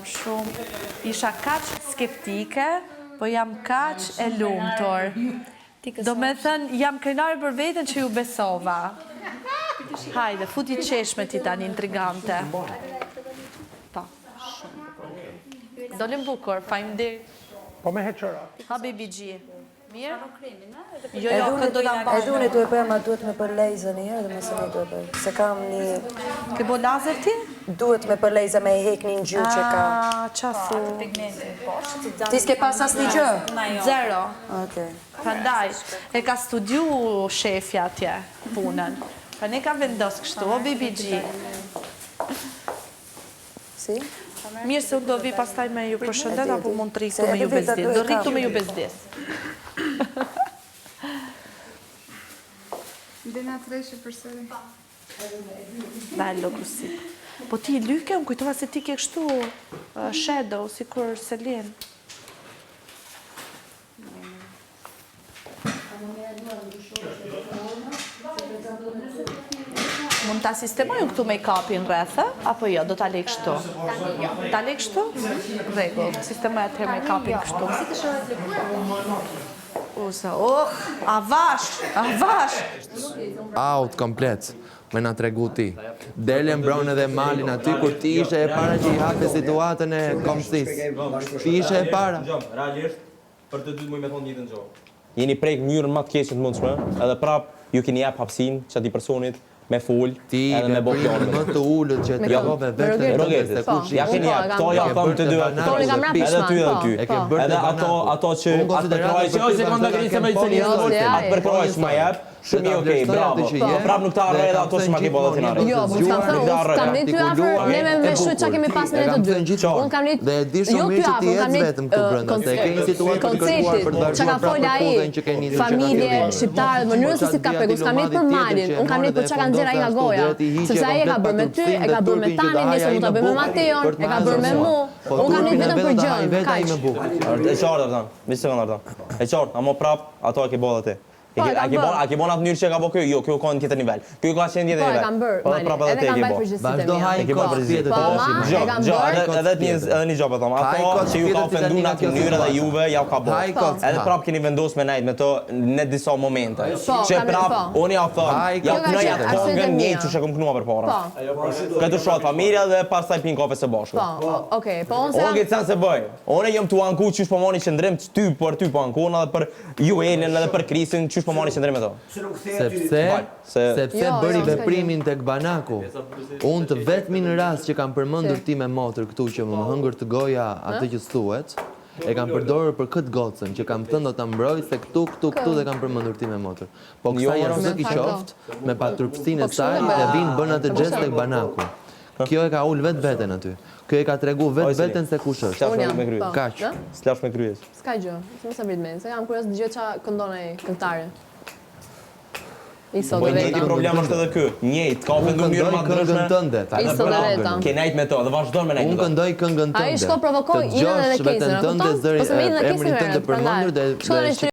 qef shumë. Isha kaq skeptike, po jam kaq e lumtur. Do me thënë, jam krenare për vetën që ju besova. Hajde, futi qeshme ti tani intrigante. Pa, shumë. Dolim bukur, fajmëndir. Po me heqëra. Ha, baby G. Mirë? Jo, këtë do ta mbash. Edhe unë duhet bëj, ma duhet me përlejzë një herë dhe më se ne duhet bëj. Se kam një... Ke bo lazer ti? Duhet me përlejzë me hek një gjë që kam. Qafu. Ti s'ke pas as një gjë? Zero. Okej. Prandaj, e ka studiu shefja atje, punën. Pa ne ka vendos kështu, o baby G. Si? Mirë se unë do vi pastaj me ju përshëndet, apo mund të rritu me ju bezdis. Do rritu me ju bezdis. Dina të rejshë për sëri. Bello kësi. Po ti lyke, unë kujtova se ti ke kështu shadow, si kur Selin. Mund të asistemojnë këtu make-upin rrethë, apo jo, do t'a lej kështu? T'a lej kështu? Regull, sistemoj atër make-upin kështu. Usa, avash! Out komplet, me nga tregu ti. Dele mbron edhe malin aty, kur ti ishe e para që i hape situatën e komësis. Ti ishe e para. Realisht, për të dy muj me thonë njëtën gjohë. Jeni prejkë mënyrën më të keqe të mundshme, edhe prap ju keni jep hapësinë që ati personit me full, edhe me bo pjonëve. Ti më të ullët që të jahove vetën Rogetit, ja keni jep, to ja thëmë të dy edhe ty edhe ty. Edhe ato që atë përkroj që ose kënda keni se me qëllisë, atë përkroj që ma jep, shumë i okej, bravo. Prap nuk ta arre edhe ato që ma ke bëllë të nare. Jo, më s'kam thënë, kam një ty afer, ne me shu qa kemi pas në të dy. Unë kam një, dhe e di shumë mirë që ti jetë vetëm këtu brenda, se ke një situatë të kërkuar për të dërguar prapë për kodën që ke një familje, shqiptarë, mënyrën se si ka pegu, s'kam një për malin, unë kam një për qa ka nxera i nga goja, sepse aje e ka bërë me ty, e ka bërë me tani, njëse mund të bëjmë me Mateon, e ka bërë me mu, unë kam një vetëm për gjën, kaq. E qartë artan, mi sekund artan. E qartë, amo prap, ato e ke bëllë atë. A ke bon atë njërë që ka bo kjo? Jo, kjo ka në tjetër nivel. Kjo ka qenë tjetër nivel. Po, e kam bërë, Mali, edhe kam bërë përgjësit e mija. e ke bërë përgjësit e mija. Gjo, edhe një gjopë thom. Ato që ju ka ofendu në atë njërë dhe juve, ja ka bo. Edhe prap keni vendos me nejt me të në disa momente. Që prap, unë ja thom, ja këna ja të kongën një që shë kom kënua për para. Këtë shot familja dhe pastaj pin kafe së bashku. Okej, po unë këtë sen se bëj. Unë jëm tu anku qysh po moni qëndrim ty për ty po ankona dhe për ju Elin edhe për Krisin qysh po moni qëndrim e to. Sepse bëri veprimin tek Banaku. Unë të vetmin rast që kam përmendur ti me motër këtu që më hëngër të goja atë që thuhet, e kam përdorur për këtë gocën që kam thënë do ta mbroj se këtu dhe kam përmendur ti me motër. Po kësaj jashtëk i qoftë me paturpsinë e saj dhe vinë bën atë xhest tek Banaku. Kjo e ka ul veten aty. Kjo e ka tregu veten se kush është. Kaq. S'lash me kryes. S'ka gjë, s'më sa vrit me, se jam kurios dëgjoj qa këndon ai këngëtare. Po njëti problem është edhe kë, njëjt, ka ofendu mirë ma ndryshme. Ke nejt me to, dhe vazhdojnë me nejt me to. Unë këndoj këngën tënde. A i shko provokoj, inën edhe kesën, të dëgjosh vetën tënde, emrin tënde përmendur dhe